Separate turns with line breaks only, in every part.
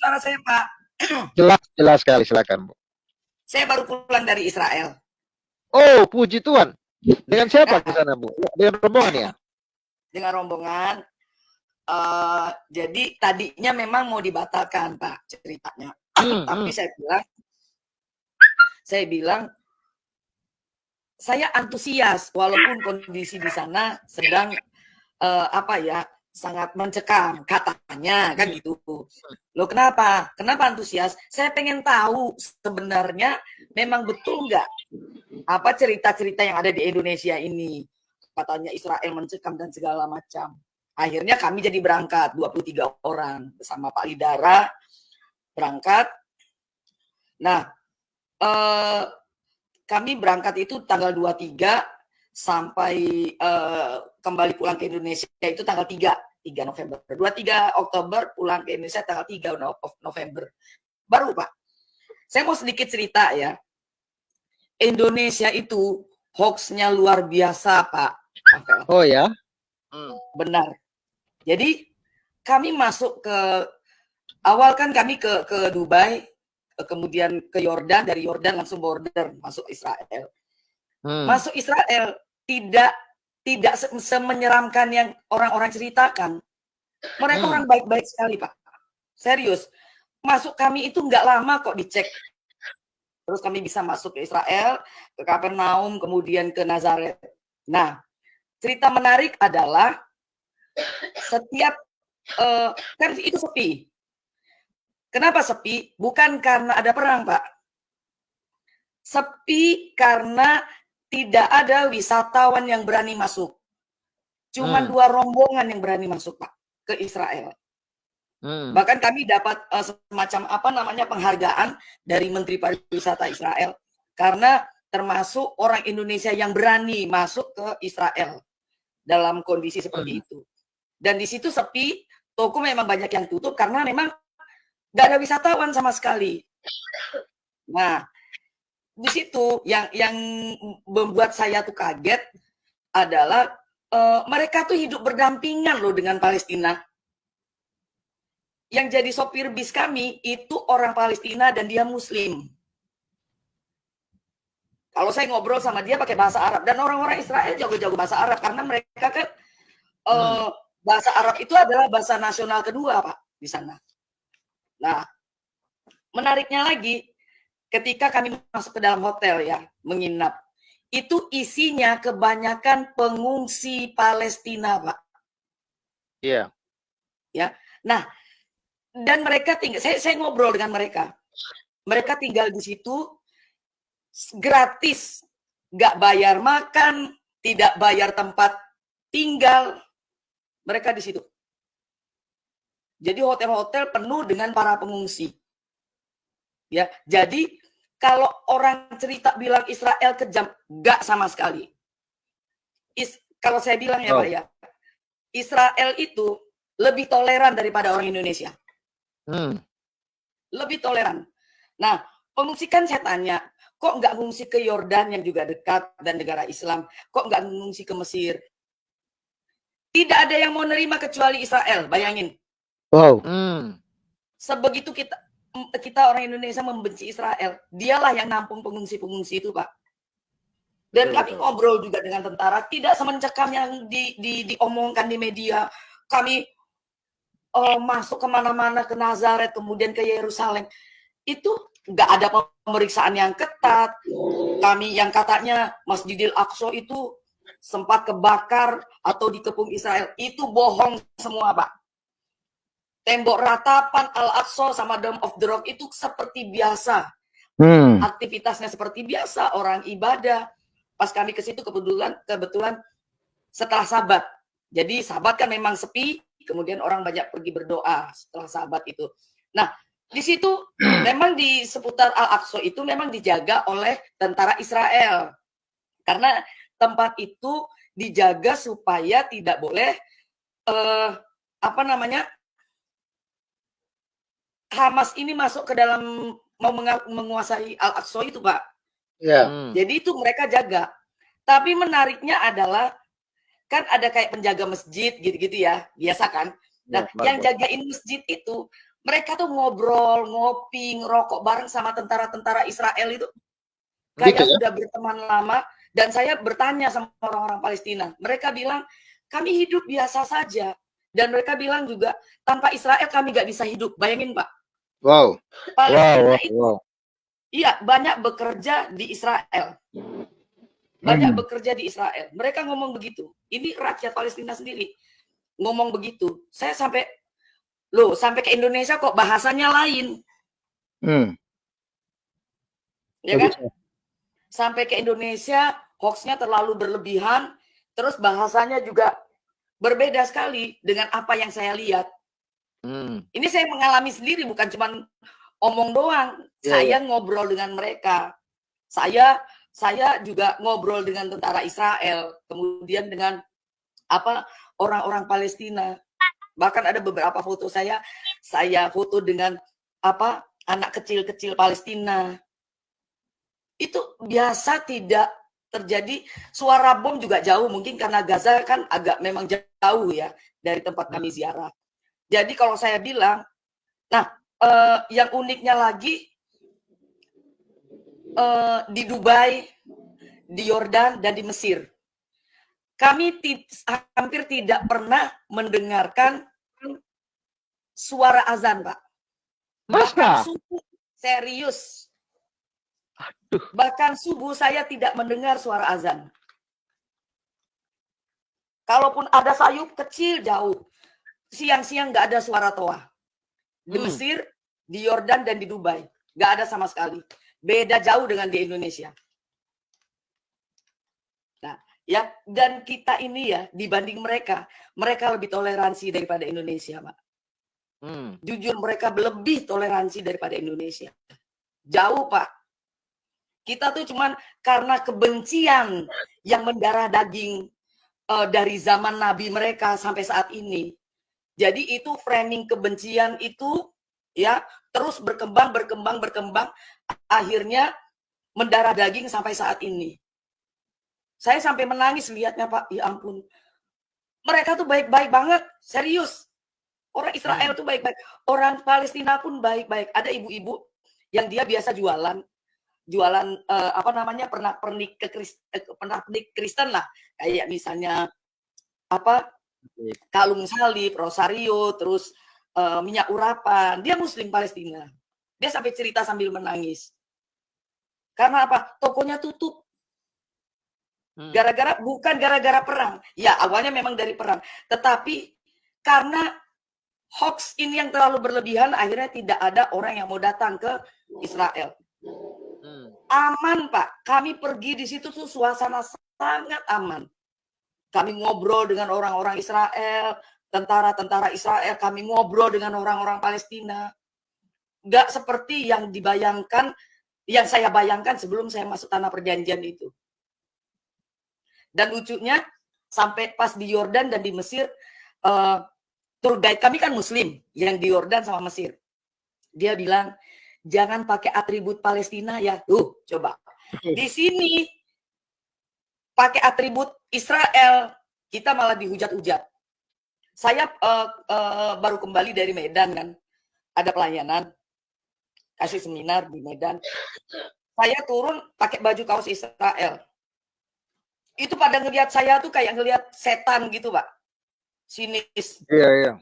suara saya, Pak?
Jelas sekali, silakan, Bu.
Saya baru pulang dari Israel.
Oh, puji Tuhan. Dengan siapa ke sana, Bu? Dengan rombongan ya?
Dengan rombongan. Jadi tadinya memang mau dibatalkan, Pak, ceritanya. Tapi saya bilang saya antusias walaupun kondisi di sana sedang sangat mencekam katanya kan gitu. Loh kenapa antusias? Saya pengen tahu sebenarnya memang betul nggak apa cerita-cerita yang ada di Indonesia ini, katanya Israel mencekam dan segala macam. Akhirnya kami jadi berangkat 23 orang bersama Pak Lidara berangkat. Nah, kami berangkat itu tanggal 23 sampai kembali pulang ke Indonesia itu tanggal 3 November. 23 Oktober pulang ke Indonesia tanggal 3 November. Baru, Pak. Saya mau sedikit cerita ya. Indonesia itu hoax-nya luar biasa, Pak.
Oh ya?
Benar. Jadi kami masuk ke awal kan kami ke Dubai, kemudian ke Yordan, dari Yordan langsung border masuk Israel. Masuk Israel tidak semenyeramkan yang orang-orang ceritakan. Mereka orang baik-baik sekali, Pak. Serius. Masuk kami itu nggak lama kok dicek. Terus kami bisa masuk ke Israel, ke Kapernaum, kemudian ke Nazaret. Nah, cerita menarik adalah setiap kan itu sepi. Kenapa sepi? Bukan karena ada perang, Pak. Sepi karena tidak ada wisatawan yang berani masuk. Cuma 2 rombongan yang berani masuk, Pak, ke Israel. Bahkan kami dapat semacam penghargaan dari Menteri Pariwisata Israel karena termasuk orang Indonesia yang berani masuk ke Israel dalam kondisi seperti itu. Dan di situ sepi, toko memang banyak yang tutup karena memang nggak ada wisatawan sama sekali. Nah, di situ yang membuat saya tuh kaget adalah mereka tuh hidup berdampingan loh dengan Palestina. Yang jadi sopir bis kami itu orang Palestina dan dia Muslim. Kalau saya ngobrol sama dia pakai bahasa Arab dan orang-orang Israel jago-jago bahasa Arab karena mereka kan bahasa Arab itu adalah bahasa nasional kedua, Pak, di sana. Nah, menariknya lagi ketika kami masuk ke dalam hotel ya, menginap, itu isinya kebanyakan pengungsi Palestina, Pak.
Iya.
Ya. Nah, dan mereka tinggal, saya ngobrol dengan mereka. Mereka tinggal di situ gratis, nggak bayar makan, tidak bayar tempat tinggal. Mereka di situ. Jadi hotel-hotel penuh dengan para pengungsi. Ya, jadi kalau orang cerita bilang Israel kejam, nggak sama sekali. Kalau saya bilang ya, Pak ya, Israel itu lebih toleran daripada orang Indonesia. Lebih toleran. Nah, pengungsi kan saya tanya, kok nggak ngungsi ke Yordan yang juga dekat dan negara Islam? Kok nggak ngungsi ke Mesir? Tidak ada yang mau nerima kecuali Israel, bayangin.
Wow.
Sebegitu kita orang Indonesia membenci Israel, dialah yang nampung pengungsi-pengungsi itu, Pak. Dan kami ngobrol juga dengan tentara, tidak semencekam yang diomongkan di media. Kami masuk kemana-mana ke Nazaret, kemudian ke Yerusalem, itu nggak ada pemeriksaan yang ketat. Kami yang katanya Masjidil Aqsa itu sempat kebakar atau dikepung Israel, itu bohong semua, Pak. Tembok ratapan Al-Aqsa sama Dome of the Rock itu seperti biasa. Aktivitasnya seperti biasa, orang ibadah. Pas kami ke situ kebetulan setelah Sabat. Jadi Sabat kan memang sepi, kemudian orang banyak pergi berdoa setelah Sabat itu. Nah, di situ memang di seputar Al-Aqsa itu memang dijaga oleh tentara Israel. Karena tempat itu dijaga supaya tidak boleh Hamas ini masuk ke dalam mau menguasai Al-Aqsa itu, Pak. Jadi itu mereka jaga. Tapi menariknya adalah kan ada kayak penjaga masjid gitu-gitu ya, biasa kan. Nah, yang jagain masjid itu Mereka tuh ngobrol, ngopi, ngerokok bareng sama tentara-tentara Israel itu.
Gitu
Kayak
ya?
sudah berteman lama. Dan saya bertanya sama orang-orang Palestina. Mereka bilang, kami hidup biasa saja. Dan mereka bilang juga, tanpa Israel kami nggak bisa hidup. Bayangin, Pak.
Wow.
Palestina
Wow,
itu,
wow.
iya, banyak bekerja di Israel. Banyak bekerja di Israel. Mereka ngomong begitu. Ini rakyat Palestina sendiri ngomong begitu. Saya sampai, sampai ke Indonesia kok bahasanya lain. Ya kan?
Bagus.
Sampai ke Indonesia, hoax-nya terlalu berlebihan, terus bahasanya juga berbeda sekali dengan apa yang saya lihat. Ini saya mengalami sendiri, bukan cuma omong doang.
Ya, ya.
Saya ngobrol dengan mereka. Saya juga ngobrol dengan tentara Israel, kemudian dengan orang-orang Palestina. Bahkan ada beberapa foto saya foto dengan anak kecil-kecil Palestina. Itu biasa tidak terjadi. Suara bom juga jauh, mungkin karena Gaza kan agak memang jauh ya dari tempat kami ziarah. Jadi kalau saya bilang, yang uniknya lagi di Dubai, di Yordan, dan di Mesir, kami hampir tidak pernah mendengarkan suara azan, Pak. Bahkan
Masa?
subuh, serius. Bahkan subuh saya tidak mendengar suara azan. Kalaupun ada sayup kecil jauh. Siang-siang nggak ada suara toa. Di Mesir, di Yordan, dan di Dubai. Nggak ada sama sekali. Beda jauh dengan di Indonesia. Nah, ya, dan kita ini ya, dibanding mereka lebih toleransi daripada Indonesia, Pak. Jujur, mereka lebih toleransi daripada Indonesia. Jauh, Pak. Kita tuh cuman karena kebencian yang mendarah daging dari zaman Nabi mereka sampai saat ini. Jadi itu framing kebencian itu ya terus berkembang, akhirnya mendarah daging sampai saat ini. Saya sampai menangis lihatnya, Pak. Ya ampun. Mereka tuh baik-baik banget, serius. Orang Israel tuh baik-baik. Orang Palestina pun baik-baik. Ada ibu-ibu yang dia biasa jualan pernak-pernik Kristen lah, kayak misalnya kalung salib, rosario, terus minyak urapan. Dia Muslim Palestina. Dia sampai cerita sambil menangis. Karena apa? Tokonya tutup. Bukan gara-gara perang. Ya, awalnya memang dari perang. Tetapi karena hoax ini yang terlalu berlebihan, akhirnya tidak ada orang yang mau datang ke Israel. Aman, Pak. Kami pergi di situ tuh suasana sangat aman. Kami ngobrol dengan orang-orang Israel, tentara-tentara Israel, kami ngobrol dengan orang-orang Palestina. Nggak seperti yang dibayangkan, yang saya bayangkan sebelum saya masuk tanah perjanjian itu. Dan lucunya, sampai pas di Yordan dan di Mesir, tour guide kami kan Muslim, yang di Yordan sama Mesir. Dia bilang, jangan pakai atribut Palestina ya. Coba. Di sini, pakai atribut Israel, kita malah dihujat-hujat. Saya baru kembali dari Medan kan, ada pelayanan, kasih seminar di Medan. Saya turun pakai baju kaos Israel. Itu pada ngelihat saya tuh kayak ngelihat setan gitu, Pak. Sinis.
Iya, iya.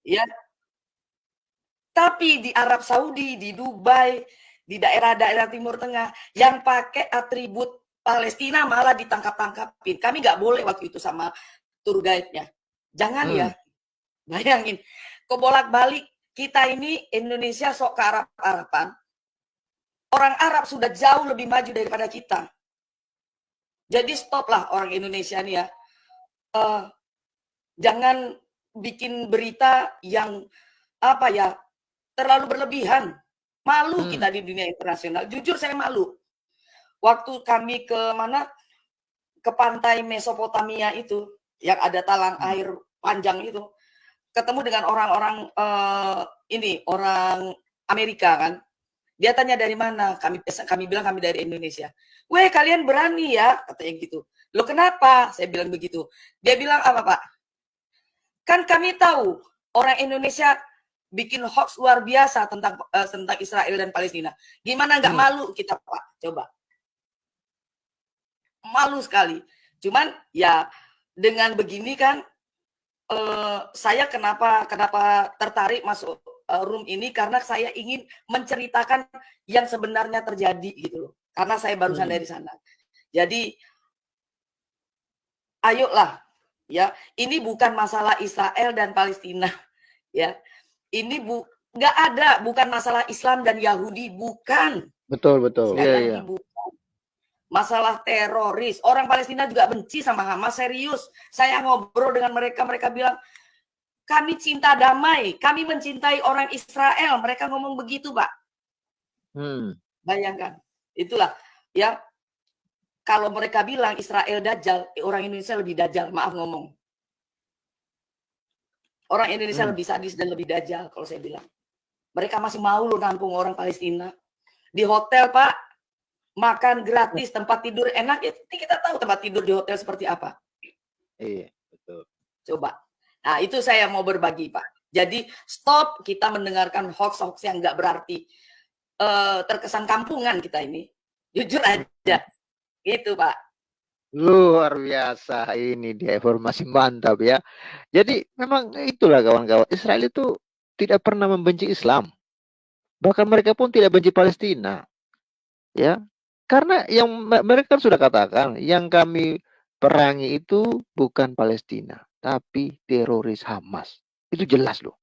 Ya. Tapi di Arab Saudi, di Dubai, di daerah-daerah Timur Tengah, yang pakai atribut Palestina malah ditangkap-tangkapin. Kami nggak boleh waktu itu sama tour guide-nya. Jangan ya. Bayangin. Kebolak-balik, kita ini Indonesia sok ke Arab-Araban. Orang Arab sudah jauh lebih maju daripada kita. Jadi stop lah orang Indonesia nih ya. Jangan bikin berita yang terlalu berlebihan. Malu kita di dunia internasional. Jujur saya malu. Waktu kami ke pantai Mesopotamia itu, yang ada talang air panjang itu, ketemu dengan orang-orang orang Amerika kan. Dia tanya dari mana? Kami bilang kami dari Indonesia. Weh, kalian berani ya, katanya gitu. Loh kenapa? Saya bilang begitu. Dia bilang apa, Pak? Kan kami tahu orang Indonesia bikin hoax luar biasa tentang Israel dan Palestina. Gimana nggak malu kita, Pak? Coba. Malu sekali. Cuman ya dengan begini kan saya kenapa tertarik masuk room ini karena saya ingin menceritakan yang sebenarnya terjadi gitu loh. Karena saya barusan dari sana. Jadi ayolah ya, ini bukan masalah Israel dan Palestina ya. Ini bukan masalah Islam dan Yahudi, bukan.
Betul.
Sekali lagi bukan. Masalah teroris. Orang Palestina juga benci sama Hamas, serius. Saya ngobrol dengan mereka, mereka bilang, kami cinta damai, kami mencintai orang Israel. Mereka ngomong begitu, Pak. Bayangkan. Itulah ya. Kalau mereka bilang Israel dajjal, orang Indonesia lebih dajjal, maaf ngomong. Orang Indonesia lebih sadis dan lebih dajjal kalau saya bilang. Mereka masih mau loh nampung orang Palestina. Di hotel, Pak, makan gratis, tempat tidur enak. Kita tahu tempat tidur di hotel seperti apa.
Iya, betul.
Coba. Nah, itu saya mau berbagi, Pak. Jadi, stop kita mendengarkan hoax-hoax yang nggak berarti. Terkesan kampungan kita ini. Jujur aja. Gitu, Pak.
Luar biasa, ini dia informasi mantap ya. Jadi memang itulah kawan-kawan, Israel itu tidak pernah membenci Islam. Bahkan mereka pun tidak benci Palestina. Ya. Karena yang mereka sudah katakan, yang kami perangi itu bukan Palestina, tapi teroris Hamas. Itu jelas loh.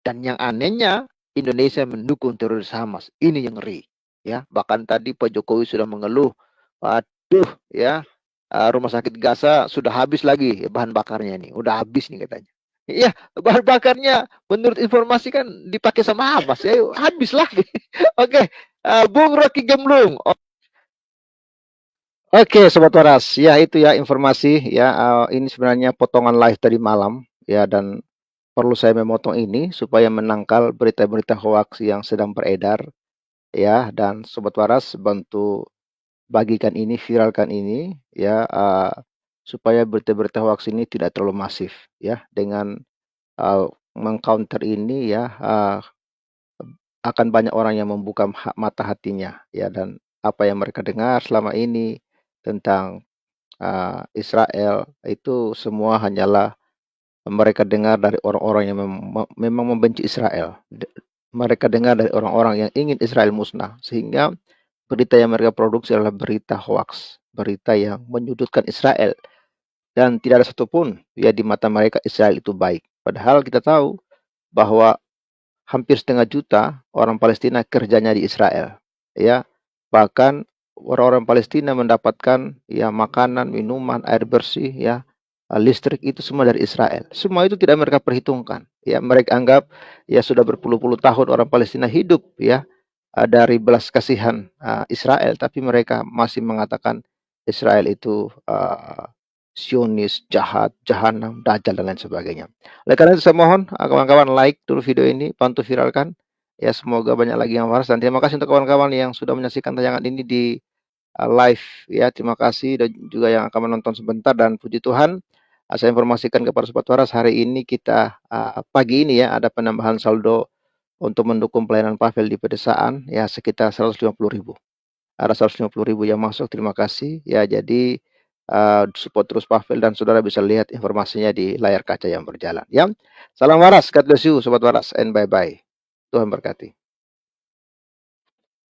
Dan yang anehnya, Indonesia mendukung teroris Hamas. Ini yang ngeri. Ya, bahkan tadi Pak Jokowi sudah mengeluh, waduh ya, rumah sakit Gaza sudah habis lagi bahan bakarnya nih, udah habis nih katanya. Iya, bahan bakarnya menurut informasi kan dipakai sama Hamas, ya habis lagi. Oke, Bung Rocky Gemlung. Oke, Sobat Waras, ya itu ya informasi ya. Ini sebenarnya potongan live tadi malam ya, dan perlu saya memotong ini supaya menangkal berita-berita hoax yang sedang beredar ya. Dan Sobat Waras bantu bagikan ini, viralkan ini ya, supaya berita-berita hoax ini tidak terlalu masif ya. Dengan mengcounter ini ya, akan banyak orang yang membuka mata hatinya ya, dan apa yang mereka dengar selama ini tentang Israel itu semua hanyalah mereka dengar dari orang-orang yang memang membenci Israel. Mereka dengar dari orang-orang yang ingin Israel musnah, sehingga berita yang mereka produksi adalah berita hoax, berita yang menyudutkan Israel, dan tidak ada satupun ya di mata mereka Israel itu baik. Padahal kita tahu bahwa hampir 1,5 juta orang Palestina kerjanya di Israel, ya. Bahkan orang-orang Palestina mendapatkan ya makanan, minuman, air bersih, ya, listrik itu semua dari Israel. Semua itu tidak mereka perhitungkan. Ya, mereka anggap ya sudah berpuluh-puluh tahun orang Palestina hidup ya dari belas kasihan Israel, tapi mereka masih mengatakan Israel itu Zionis, jahat, jahanam, dajjal, dan lain sebagainya. Oleh karena itu saya mohon kawan-kawan like dulu video ini, bantu viralkan. Ya, semoga banyak lagi yang waras, dan terima kasih untuk kawan-kawan yang sudah menyaksikan tayangan ini di live ya. Terima kasih, dan juga yang akan menonton sebentar, dan puji Tuhan saya informasikan kepada Sobat Waras, hari ini kita pagi ini ya ada penambahan saldo untuk mendukung pelayanan Pavel di pedesaan ya, sekitar 150.000. Ada 150.000 yang masuk, terima kasih ya. Jadi support terus Pavel, dan saudara bisa lihat informasinya di layar kaca yang berjalan ya. Salam waras, God bless you Sobat Waras, and bye bye. Tuhan berkati.